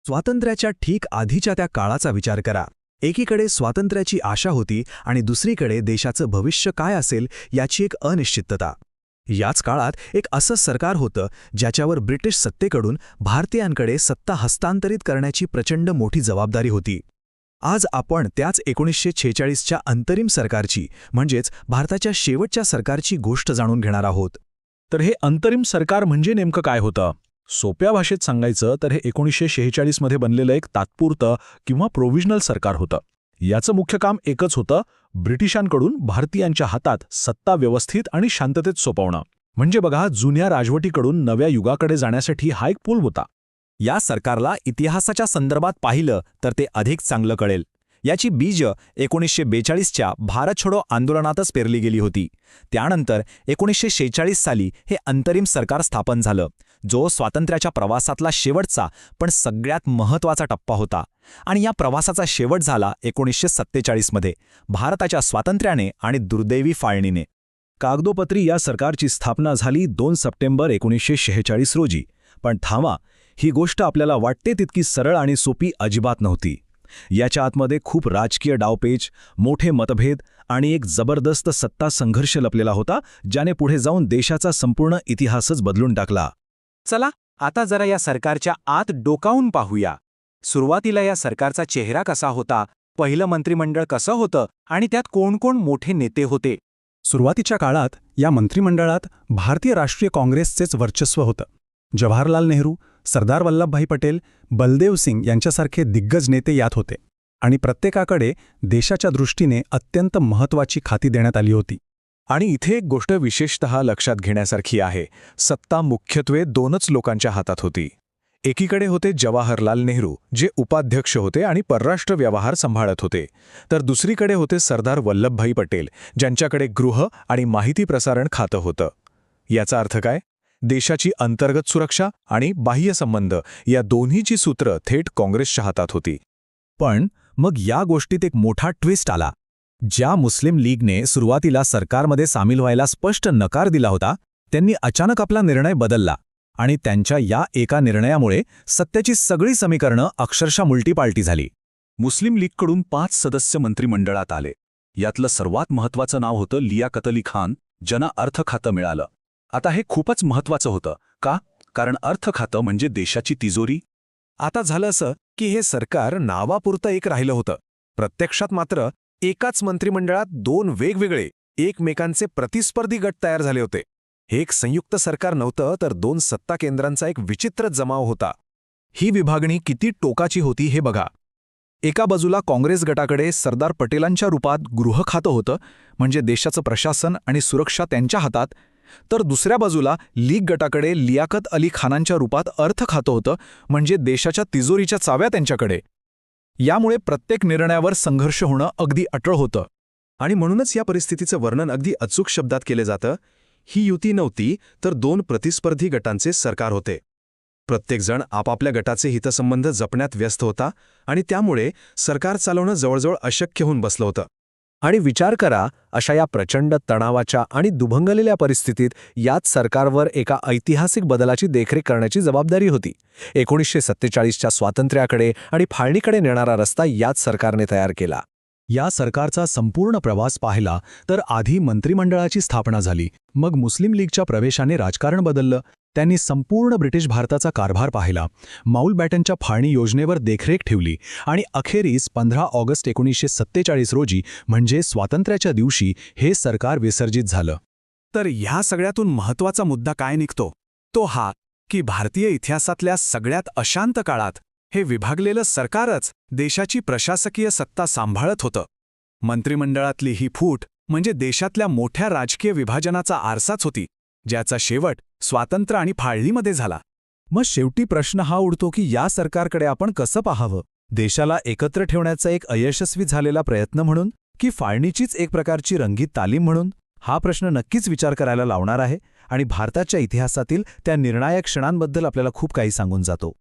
स्वातंत्र्याच्या ठीक आधीच्या त्या काळाचा विचार करा. एकीकडे स्वातंत्र्याची आशा होती आणि दुसरीकडे देशाचं भविष्य काय असेल याची एक अनिश्चितता. याच काळात एक असं सरकार होतं ज्याच्यावर ब्रिटिश सत्तेकडून भारतीयांकडे सत्ता हस्तांतरित करण्याची प्रचंड मोठी जबाबदारी होती. आज आपण त्याच 1946च्या अंतरिम सरकारची म्हणजेच भारताच्या शेवटच्या सरकारची गोष्ट जाणून घेणार आहोत. तर हे अंतरिम सरकार म्हणजे नेमकं काय होतं? सोप्या भाषेत सांगायचं तर हे 1946 मध्ये बनलेलं एक तात्पुरतं किंवा प्रोव्हिजनल सरकार होतं. याचं मुख्य काम एकच होतं, ब्रिटिशांकडून भारतीयांच्या हातात सत्ता व्यवस्थित आणि शांततेत सोपवणं. म्हणजे बघा, जुन्या राजवटीकडून नव्या युगाकडे जाण्यासाठी हा एक पूल होता. या सरकारला इतिहासाच्या संदर्भात पाहिलं तर ते अधिक चांगलं कळेल. याची बीज 1942च्या भारत छोडो आंदोलनातच पेरली गेली होती. त्यानंतर 1946 साली हे अंतरिम सरकार स्थापन झालं, जो स्वातंत्र्याच्या प्रवासातला शेवटचा पण सगळ्यात महत्त्वाचा टप्पा होता. आणि या प्रवासाचा शेवट झाला 1947 मध्ये भारताच्या स्वातंत्र्याने आणि दुर्दैवी फाळणीने. कागदोपत्री या सरकारची स्थापना झाली 2 सप्टेंबर 1946 रोजी. पण थांबा, ही गोष्ट आपल्याला वाटते तितकी सरळ आणि सोपी अजिबात नव्हती. याच्या आतमध्ये खूप राजकीय डावपेच, मोठे मतभेद आणि एक जबरदस्त सत्ता संघर्ष लपलेला होता, ज्याने पुढे जाऊन देशाचा संपूर्ण इतिहासच बदलून टाकला. चला आता जरा या सरकारच्या आत डोकावून पाहूया. सुरुवातीला या सरकारचा चेहरा कसा होता, पहिलं मंत्रिमंडळ कसं होतं आणि त्यात कोण कोण मोठे नेते होते. सुरुवातीच्या काळात या मंत्रिमंडळात भारतीय राष्ट्रीय काँग्रेसचेच वर्चस्व होतं. जवाहरलाल नेहरू, सरदार वल्लभभाई पटेल, बलदेव सिंग यांच्यासारखे दिग्गज नेते यात होते. आणि प्रत्येकाकडे देशाच्या दृष्टीने अत्यंत महत्त्वाची खाती देण्यात आली होती. आणि इथे एक गोष्ट विशेषतः लक्षात घेण्यासारखी आहे. सत्ता मुख्यत्वे 2च लोकांच्या हातात होती. एकीकडे होते जवाहरलाल नेहरू, जे उपाध्यक्ष होते आणि परराष्ट्र व्यवहार सांभाळत होते. तर दुसरीकडे होते सरदार वल्लभभाई पटेल, ज्यांच्याकडे गृह आणि माहिती प्रसारण खातं होतं. याचा अर्थ काय? देशाची अंतर्गत सुरक्षा आणि बाह्य संबंध या दोन्हीची सूत्र थेट काँग्रेसच्या हातात होती. पण मग या गोष्टीत एक मोठा ट्विस्ट आला. ज्या मुस्लिम लीगने सुरुवातीला सरकारमध्ये सामील व्हायला स्पष्ट नकार दिला होता, त्यांनी अचानक आपला निर्णय बदलला. आणि त्यांच्या या एका निर्णयामुळे सत्तेची सगळी समीकरणं अक्षरशः मुलटीपालटी झाली. मुस्लिम लीगकडून 5 सदस्य मंत्रिमंडळात आले. यातलं सर्वात महत्त्वाचं नाव होतं लियाकत अली खान, ज्यांना अर्थ खातं मिळालं. आता हे खूपच महत्त्वाचं होतं. का? कारण अर्थ खातं म्हणजे देशाची तिजोरी. आता झालं असं की हे सरकार नावापुरतं एक राहिलं होतं. प्रत्यक्षात मात्र एकाच मंत्रिमंडळात 2 वेगवेगळे एकमेकांचे प्रतिस्पर्धी गट तयार झाले होते. हे एक संयुक्त सरकार नव्हतं, तर 2 सत्ता केंद्रांचा एक विचित्र जमाव होता. ही विभागणी किती टोकाची होती हे बघा. एका बाजूला काँग्रेस गटाकडे सरदार पटेलांच्या रूपात गृह खातं होतं, म्हणजे देशाचं प्रशासन आणि सुरक्षा त्यांच्या हातात. तर दुसऱ्या बाजूला लीग गटाकडे लियाकत अली खानांच्या रूपात अर्थ खातं होतं, म्हणजे देशाच्या तिजोरीच्या चाव्या त्यांच्याकडे. यामुळे प्रत्येक निर्णयावर संघर्ष होणं अगदी अटळ होतं. आणि म्हणूनच या परिस्थितीचं वर्णन अगदी अचूक शब्दात केलं जातं. ही युती नव्हती, तर 2 प्रतिस्पर्धी गटांचे सरकार होते. प्रत्येकजण आपापल्या गटाचे हितसंबंध जपण्यात व्यस्त होता आणि त्यामुळे सरकार चालवणं जवळजवळ अशक्य होऊन बसलं होतं. आणि विचार करा, अशा या प्रचंड तणावाच्या आणि दुभंगलेल्या परिस्थितीत याच सरकारवर एका ऐतिहासिक बदलाची देखरेख करण्याची जबाबदारी होती. 1947च्या स्वातंत्र्याकडे आणि फाळणीकडे नेणारा रस्ता याच सरकारने तयार केला. या सरकारचा संपूर्ण प्रवास पाहिला तर आधी मंत्रिमंडळाची स्थापना झाली, मग मुस्लिम लीगच्या प्रवेशाने राजकारण बदललं. त्यांनी संपूर्ण ब्रिटिश भारताचा कारभार पाहिला, माउंटबॅटनच्या फाळणी योजनेवर देखरेख ठेवली आणि अखेरीस 15 ऑगस्ट 1947 रोजी म्हणजे स्वातंत्र्याच्या दिवशी हे सरकार विसर्जित झालं. तर ह्या सगळ्यातून महत्त्वाचा मुद्दा काय निघतो? तो हा की भारतीय इतिहासातल्या सगळ्यात अशांत काळात हे विभागलेलं सरकारच देशाची प्रशासकीय सत्ता सांभाळत होतं. मंत्रिमंडळातली ही फूट म्हणजे देशातल्या मोठ्या राजकीय विभाजनाचा आरसाच होती, ज्याचा शेवट स्वातंत्र्य आणि फाळणीमध्ये झाला. मग शेवटी प्रश्न हा उडतो की या सरकारकडे आपण कसं पाहावं? देशाला एकत्र ठेवण्याचा एक अयशस्वी झालेला प्रयत्न म्हणून, की फाळणीचीच एक प्रकारची रंगीत तालीम म्हणून? हा प्रश्न नक्कीच विचार करायला लावणार आहे आणि भारताच्या इतिहासातील त्या निर्णायक क्षणांबद्दल आपल्याला खूप काही सांगून जातो.